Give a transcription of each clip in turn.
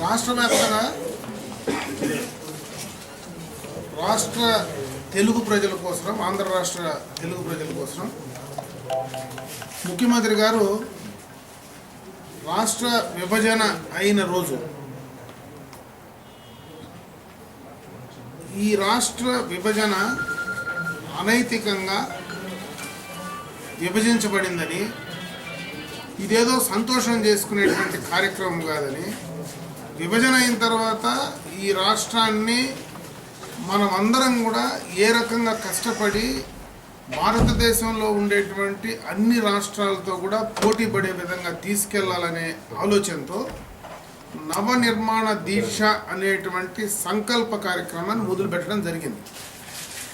రాష్ట్ర వ్యాప్తంగా రాష్ట్ర తెలుగు ప్రజల కోసం, ఆంధ్ర రాష్ట్ర తెలుగు ప్రజల కోసం ముఖ్యమంత్రి గారు రాష్ట్ర విభజన అయిన రోజు ఈ రాష్ట్ర విభజన అనైతికంగా విభజించబడిందని, ఇదేదో సంతోషం చేసుకునేటువంటి కార్యక్రమం కాదని, విభజన అయిన తర్వాత ఈ రాష్ట్రాన్ని మనం అందరం కూడా ఏ రకంగా కష్టపడి భారతదేశంలో ఉండేటువంటి అన్ని రాష్ట్రాలతో కూడా పోటీ పడే విధంగా తీసుకెళ్లాలనే ఆలోచనతో నవనిర్మాణ దీక్ష అనేటువంటి సంకల్ప కార్యక్రమాన్ని మొదలుపెట్టడం జరిగింది.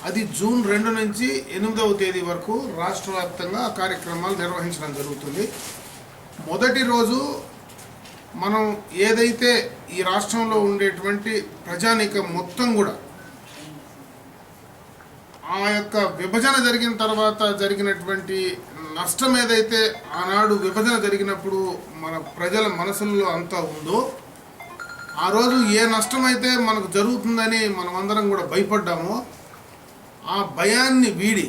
అది జూన్ 2 నుంచి 8వ తేదీ వరకు రాష్ట్ర వ్యాప్తంగా ఆ కార్యక్రమాలు నిర్వహించడం జరుగుతుంది. మొదటి రోజు మనం ఏదైతే ఈ రాష్ట్రంలో ఉండేటువంటి ప్రజానీకం మొత్తం కూడా ఆ యొక్క విభజన జరిగిన తర్వాత జరిగినటువంటి నష్టం ఏదైతే ఆనాడు విభజన జరిగినప్పుడు మన ప్రజల మనసుల్లో అంతా ఉందో, ఆ రోజు ఏ నష్టమైతే మనకు జరుగుతుందని మనమందరం కూడా భయపడ్డామో, ఆ భయాన్ని వీడి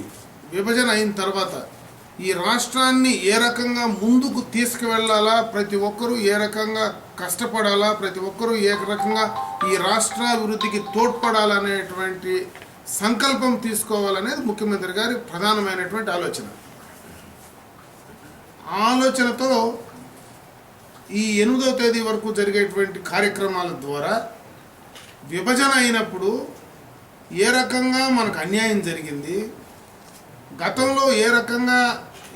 విభజన అయిన తర్వాత ఈ రాష్ట్రాన్ని ఏ రకంగా ముందుకు తీసుకువెళ్ళాలా, ప్రతి ఒక్కరూ ఏ రకంగా కష్టపడాలా, ప్రతి ఒక్కరూ ఏ రకంగా ఈ రాష్ట్రాభివృద్ధికి తోడ్పడాలనేటువంటి సంకల్పం తీసుకోవాలనేది ముఖ్యమంత్రి గారి ప్రధానమైనటువంటి ఆలోచనతో ఈ 8వ తేదీ వరకు జరిగేటువంటి కార్యక్రమాల ద్వారా విభజన అయినప్పుడు ఏ రకంగా మనకు అన్యాయం జరిగింది, గతంలో ఏ రకంగా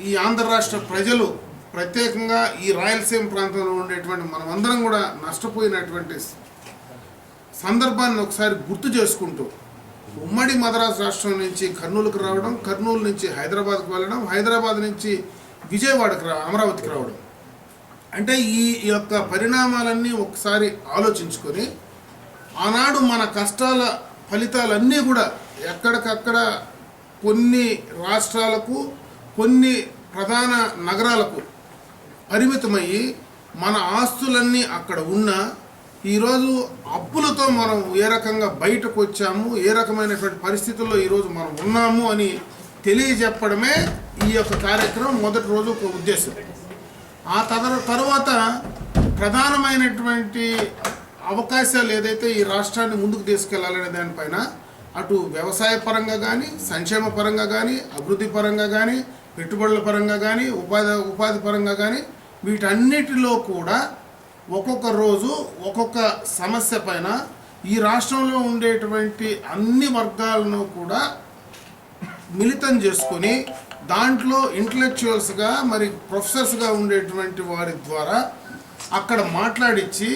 ఈ ఆంధ్ర రాష్ట్ర ప్రజలు, ప్రత్యేకంగా ఈ రాయలసీమ ప్రాంతంలో ఉండేటువంటి మనమందరం కూడా నష్టపోయినటువంటి సందర్భాన్ని ఒకసారి గుర్తు చేసుకుంటూ, ఉమ్మడి మద్రాసు రాష్ట్రం నుంచి కర్నూలుకు రావడం, కర్నూలు నుంచి హైదరాబాద్కు వెళ్ళడం, హైదరాబాద్ నుంచి విజయవాడకు అమరావతికి రావడం, అంటే ఈ యొక్క పరిణామాలన్నీ ఒకసారి ఆలోచించుకొని ఆనాడు మన కష్టాల ఫలితాలన్నీ కూడా ఎక్కడికక్కడ కొన్ని రాష్ట్రాలకు, కొన్ని ప్రధాన నగరాలకు పరిమితమయ్యి మన ఆస్తులన్నీ అక్కడ ఉన్నా ఈరోజు అప్పులతో మనం ఏ రకంగా బయటకు వచ్చాము, ఏ రకమైనటువంటి పరిస్థితుల్లో ఈరోజు మనం ఉన్నాము అని తెలియజెప్పడమే ఈ యొక్క కార్యక్రమం మొదటి రోజు ఒక ఉద్దేశం. ఆ తర్వాత ప్రధానమైనటువంటి అవకాశాలు ఏదైతే ఈ రాష్ట్రాన్ని ముందుకు తీసుకెళ్లాలనే దానిపైన అటు వ్యవసాయ పరంగా కానీ, సంక్షేమ పరంగా కానీ, అభివృద్ధి పరంగా కానీ, పెట్టుబడుల పరంగా కానీ, ఉపాధి పరంగా కానీ, వీటన్నిటిలో కూడా ఒక్కొక్క రోజు ఒక్కొక్క సమస్య పైన ఈ రాష్ట్రంలో ఉండేటువంటి అన్ని వర్గాలను కూడా మిళితం చేసుకొని దాంట్లో ఇంటలెక్చువల్స్గా, మరి ప్రొఫెసర్స్గా ఉండేటువంటి వారి ద్వారా అక్కడ మాట్లాడించి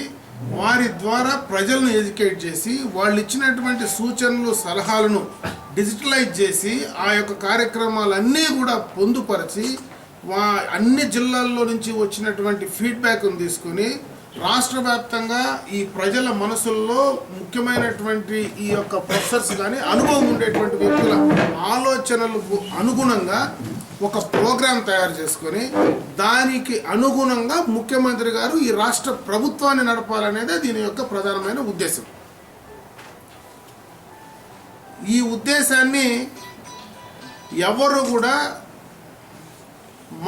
వారి ద్వారా ప్రజలను ఎడ్యుకేట్ చేసి వాళ్ళు ఇచ్చినటువంటి సూచనలు, సలహాలను డిజిటలైజ్ చేసి ఆ యొక్క కార్యక్రమాలన్నీ కూడా పొందుపరిచి అన్ని జిల్లాల్లో నుంచి వచ్చినటువంటి ఫీడ్బ్యాక్ను తీసుకుని రాష్ట్ర వ్యాప్తంగా ఈ ప్రజల మనసుల్లో ముఖ్యమైనటువంటి ఈ యొక్క ప్రొఫెసర్స్ కానీ, అనుభవం ఉండేటువంటి వ్యక్తుల ఆలోచనలకు అనుగుణంగా ఒక ప్రోగ్రాం తయారు చేసుకొని దానికి అనుగుణంగా ముఖ్యమంత్రి గారు ఈ రాష్ట్ర ప్రభుత్వాన్ని నడపాలనేదే దీని యొక్క ప్రధానమైన ఉద్దేశం. ఈ ఉద్దేశాన్ని ఎవరు కూడా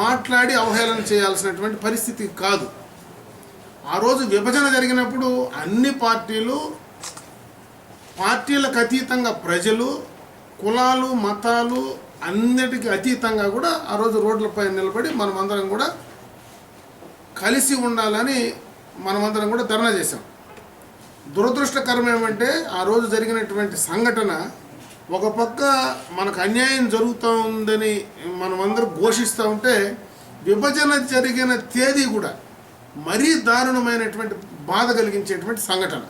మాట్లాడి అవహేళన చేయాల్సినటువంటి పరిస్థితి కాదు. ఆ రోజు విభజన జరిగినప్పుడు అన్ని పార్టీలకు అతీతంగా ప్రజలు, కులాలు, మతాలు అన్నిటికీ అతీతంగా కూడా ఆ రోజు రోడ్లపై నిలబడి మనమందరం కూడా కలిసి ఉండాలని మనమందరం కూడా ధర్నా చేశాం. దురదృష్టకరం ఏమంటే ఆ రోజు జరిగినటువంటి సంఘటన, ఒక పక్క మనకు అన్యాయం జరుగుతూ ఉందని మనమందరం ఘోషిస్తూ ఉంటే, విభజన జరిగిన తేదీ కూడా మరీ దారుణమైనటువంటి బాధ కలిగించేటువంటి సంఘటన.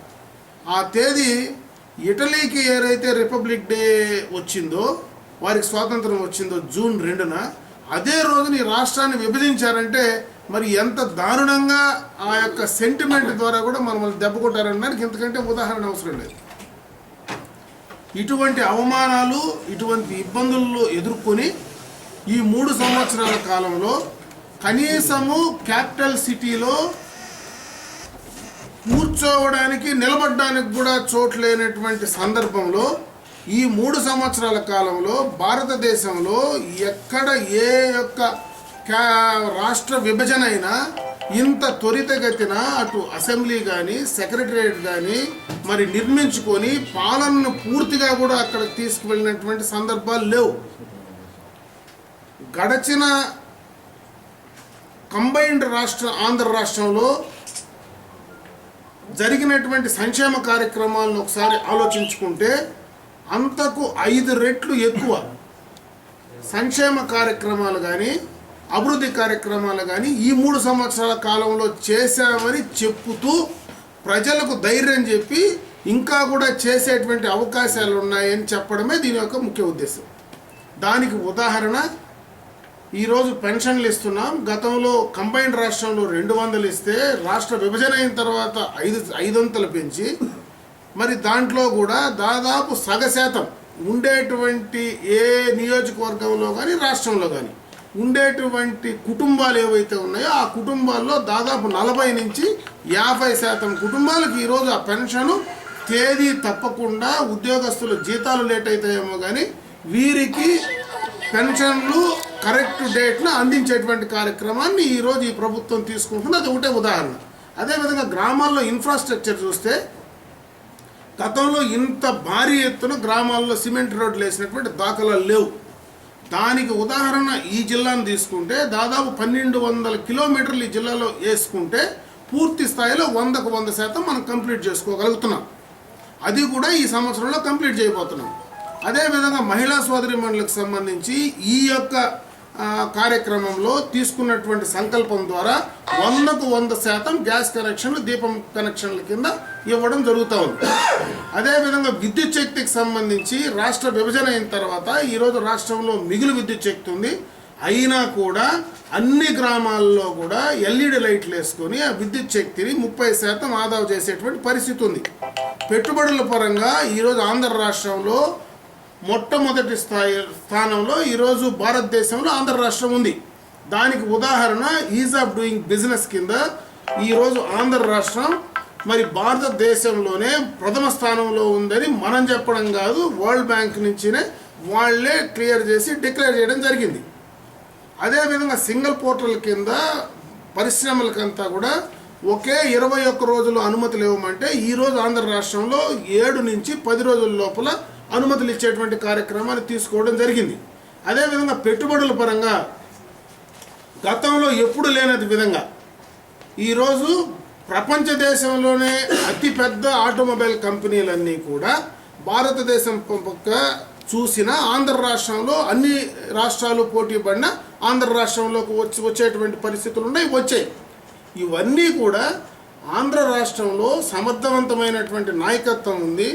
ఆ తేదీ ఇటలీకి ఏదైతే రిపబ్లిక్ డే వచ్చిందో, వారికి స్వాతంత్రం వచ్చిందో జూన్ 2న, అదే రోజుని రాష్ట్రాన్ని విభజించారంటే మరి ఎంత దారుణంగా ఆ యొక్క సెంటిమెంట్ ద్వారా కూడా మనల్ని దెబ్బ కొట్టారనడానికి ఇంతకంటే ఉదాహరణ అవసరం లేదు. ఇటువంటి అవమానాలు, ఇటువంటి ఇబ్బందుల్లో ఎదుర్కొని ఈ 3 సంవత్సరాల కాలంలో కనీసము క్యాపిటల్ సిటీలో కూర్చోవడానికి నిలబడడానికి కూడా చోటు లేనటువంటి సందర్భంలో ఈ 3 సంవత్సరాల కాలంలో భారతదేశంలో ఎక్కడ ఏ యొక్క రాష్ట్ర విభజన అయినా ఇంత త్వరితగతిన అటు అసెంబ్లీ కానీ సెక్రటరియట్ కానీ మరి నిర్మించుకొని పాలనను పూర్తిగా కూడా అక్కడికి తీసుకువెళ్ళినటువంటి సందర్భాలు లేవు. గడచిన కంబైన్డ్ ఆంధ్ర రాష్ట్రంలో జరిగినటువంటి సంక్షేమ కార్యక్రమాలను ఒకసారి ఆలోచించుకుంటే అంతకు 5 రెట్లు ఎక్కువ సంక్షేమ కార్యక్రమాలు కానీ అభివృద్ధి కార్యక్రమాలు కానీ ఈ 3 సంవత్సరాల కాలంలో చేశామని చెప్పుతూ ప్రజలకు ధైర్యం చెప్పి ఇంకా కూడా చేసేటువంటి అవకాశాలు ఉన్నాయని చెప్పడమే దీని యొక్క ముఖ్య ఉద్దేశం. దానికి ఉదాహరణ ఈరోజు పెన్షన్లు ఇస్తున్నాం. గతంలో కంబైన్డ్ రాష్ట్రంలో 200 ఇస్తే రాష్ట్ర విభజన అయిన తర్వాత 500 పెంచి మరి దాంట్లో కూడా దాదాపు సగశాతం ఉండేటువంటి ఏ నియోజకవర్గంలో కానీ రాష్ట్రంలో కానీ ఉండేటువంటి కుటుంబాలు ఏవైతే ఉన్నాయో ఆ కుటుంబాల్లో దాదాపు 40 నుంచి 50% కుటుంబాలకు ఈరోజు ఆ పెన్షను తేదీ తప్పకుండా ఉద్యోగస్తుల జీతాలు లేట్ అవుతాయేమో కానీ వీరికి పెన్షన్లు కరెక్ట్ డేట్ను అందించేటువంటి కార్యక్రమాన్ని ఈరోజు ఈ ప్రభుత్వం తీసుకుంటుంది. అది ఒకటే ఉదాహరణ. అదేవిధంగా గ్రామాల్లో ఇన్ఫ్రాస్ట్రక్చర్ చూస్తే గతంలో ఇంత భారీ ఎత్తున గ్రామాల్లో సిమెంట్ రోడ్లు వేసినటువంటి దాఖలాలు లేవు. దానికి ఉదాహరణ ఈ జిల్లాను తీసుకుంటే దాదాపు 1200 కిలోమీటర్లు ఈ జిల్లాలో వేసుకుంటే పూర్తి స్థాయిలో 100కు 100% మనం కంప్లీట్ చేసుకోగలుగుతున్నాం. అది కూడా ఈ సంవత్సరంలో కంప్లీట్ చేయబోతున్నాం. అదేవిధంగా మహిళా సోదరీమణులకు సంబంధించి ఈ యొక్క కార్యక్రమంలో తీసుకున్నటువంటి సంకల్పం ద్వారా 100కు 100% గ్యాస్ కనెక్షన్లు దీపం కనెక్షన్ల కింద ఇవ్వడం జరుగుతూ ఉంది. అదేవిధంగా విద్యుత్ శక్తికి సంబంధించి రాష్ట్ర విభజన అయిన తర్వాత ఈరోజు రాష్ట్రంలో మిగులు విద్యుత్ శక్తి ఉంది. అయినా కూడా అన్ని గ్రామాల్లో కూడా ఎల్ఈడి లైట్లు వేసుకొని ఆ విద్యుత్ శక్తిని 30% ఆదా చేసేటువంటి పరిస్థితి ఉంది. పెట్టుబడుల పరంగా ఈరోజు ఆంధ్ర రాష్ట్రంలో మొట్టమొదటి స్థానంలో ఈరోజు భారతదేశంలో ఆంధ్ర రాష్ట్రం ఉంది. దానికి ఉదాహరణ ఈజ్ ఆఫ్ డూయింగ్ బిజినెస్ కింద ఈరోజు ఆంధ్ర రాష్ట్రం మరి భారతదేశంలోనే ప్రథమ స్థానంలో ఉందని మనం చెప్పడం కాదు, వరల్డ్ బ్యాంక్ నుంచినే వాళ్ళే క్లియర్ చేసి డిక్లేర్ చేయడం జరిగింది. అదేవిధంగా సింగిల్ పోర్టల్ కింద పరిశ్రమలకంతా కూడా ఒకే 21 రోజులు అనుమతులు ఇవ్వమంటే ఈరోజు ఆంధ్ర రాష్ట్రంలో 7 నుంచి 10 రోజుల లోపల అనుమతులు ఇచ్చేటువంటి కార్యక్రమాన్ని తీసుకోవడం జరిగింది. అదేవిధంగా పెట్టుబడుల పరంగా గతంలో ఎప్పుడు లేనది విధంగా ఈరోజు ప్రపంచ దేశంలోనే అతిపెద్ద ఆటోమొబైల్ కంపెనీలన్నీ కూడా భారతదేశం పక్క చూసిన ఆంధ్ర రాష్ట్రంలో అన్ని రాష్ట్రాలు పోటీ పడిన ఆంధ్ర రాష్ట్రంలోకి వచ్చేటువంటి పరిస్థితులు వచ్చాయి. ఇవన్నీ కూడా ఆంధ్ర రాష్ట్రంలో సమర్థవంతమైనటువంటి నాయకత్వం ఉంది.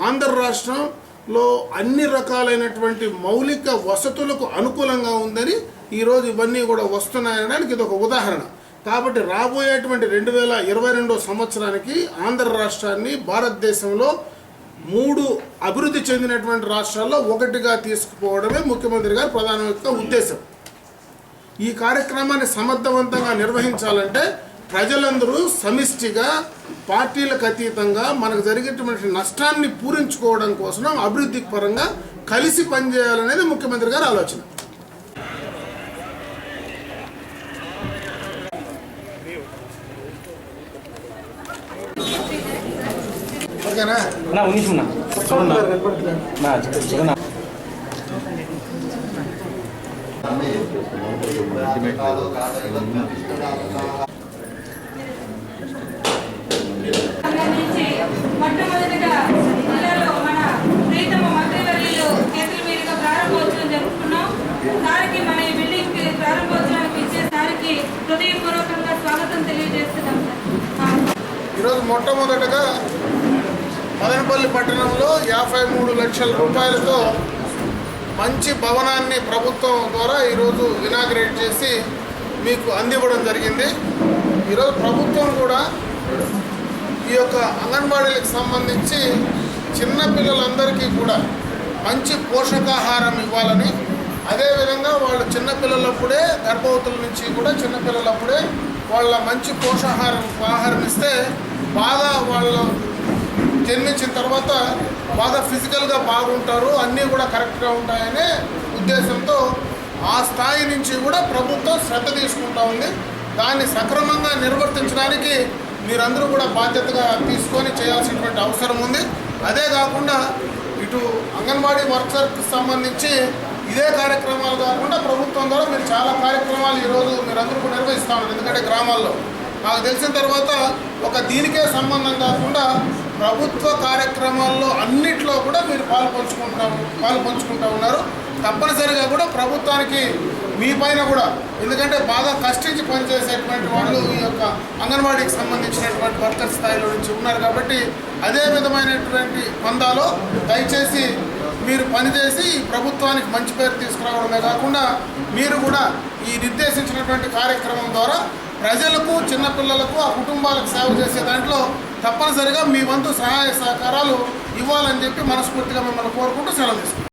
ఆంధ్ర రాష్ట్రంలో అన్ని రకాలైనటువంటి మౌలిక వసతులకు అనుకూలంగా ఉందని ఈరోజు ఇవన్నీ కూడా వస్తున్నాయనడానికి ఇది ఒక ఉదాహరణ. కాబట్టి రాబోయేటువంటి 2022 సంవత్సరానికి ఆంధ్ర రాష్ట్రాన్ని భారతదేశంలో 3 అభివృద్ధి చెందినటువంటి రాష్ట్రాల్లో ఒకటిగా తీసుకుపోవడమే ముఖ్యమంత్రి గారి ప్రధాన ఉద్దేశం. ఈ కార్యక్రమాన్ని సమర్థవంతంగా నిర్వహించాలంటే ప్రజలందరూ సమిష్టిగా పార్టీలకు అతీతంగా మనకు జరిగేటువంటి నష్టాన్ని పూరించుకోవడం కోసం అభివృద్ధి పరంగా కలిసి పనిచేయాలనేది ముఖ్యమంత్రి గారి ఆలోచన. మొట్టమొదటిగా జిల్లాలో మన ప్రీతమ మంత్రివర్యులు చేతుల మీదుగా ప్రారంభోత్సవం జరుపుకున్నాం. సారికి మన ఈ బిల్డింగ్ ప్రారంభోత్సవానికి ఇచ్చే సారికి హృదయపూర్వకంగా స్వాగతం తెలియజేస్తున్నాం. ఈరోజు మొట్టమొదటగా మదనపల్లి పట్టణంలో 53 లక్షల రూపాయలతో మంచి భవనాన్ని ప్రభుత్వం ద్వారా ఈరోజు ఇనాగ్రేట్ చేసి మీకు అందివ్వడం జరిగింది. ఈరోజు ప్రభుత్వం కూడా ఈ యొక్క అంగన్వాడీలకు సంబంధించి చిన్నపిల్లలందరికీ కూడా మంచి పోషకాహారం ఇవ్వాలని, అదేవిధంగా వాళ్ళు చిన్నపిల్లలప్పుడే గర్భవతుల నుంచి కూడా చిన్నపిల్లలప్పుడే వాళ్ళ మంచి ఆహారం ఇస్తే బాగా వాళ్ళు జన్మించిన తర్వాత బాగా ఫిజికల్గా బాగుంటారు, అన్నీ కూడా కరెక్ట్గా ఉంటాయనే ఉద్దేశంతో ఆ స్థాయి నుంచి కూడా ప్రభుత్వం శ్రద్ధ తీసుకుంటా ఉంది. దాన్ని సక్రమంగా నిర్వర్తించడానికి మీరందరూ కూడా బాధ్యతగా తీసుకొని చేయాల్సినటువంటి అవసరం ఉంది. అదే కాకుండా ఇటు అంగన్వాడీ వర్కర్కి సంబంధించి ఇదే కార్యక్రమాలు కాకుండా ప్రభుత్వం ద్వారా మీరు చాలా కార్యక్రమాలు ఈరోజు మీరందరూ కూడా నిర్వహిస్తూ ఉన్నారు. ఎందుకంటే గ్రామాల్లో నాకు తెలిసిన తర్వాత ఒక దీనికే సంబంధం కాకుండా ప్రభుత్వ కార్యక్రమాల్లో అన్నిట్లో కూడా మీరు పాల్పంచుకుంటూ ఉన్నారు. తప్పనిసరిగా కూడా ప్రభుత్వానికి మీ పైన కూడా, ఎందుకంటే బాగా కష్టించి పనిచేసేటువంటి వాళ్ళు ఈ యొక్క అంగన్వాడీకి సంబంధించినటువంటి వర్కర్ స్థాయిలో నుంచి ఉన్నారు కాబట్టి అదే విధమైనటువంటి పందాలో దయచేసి మీరు పనిచేసి ఈ ప్రభుత్వానికి మంచి పేరు తీసుకురావడమే కాకుండా మీరు కూడా ఈ నిర్దేశించినటువంటి కార్యక్రమం ద్వారా ప్రజలకు, చిన్నపిల్లలకు, ఆ కుటుంబాలకు సేవ చేసే దాంట్లో తప్పనిసరిగా మీ వంతు సహాయ సహకారాలు ఇవ్వాలని చెప్పి మనస్ఫూర్తిగా మిమ్మల్ని కోరుకుంటూ సెలవు తీసుకుంటాం.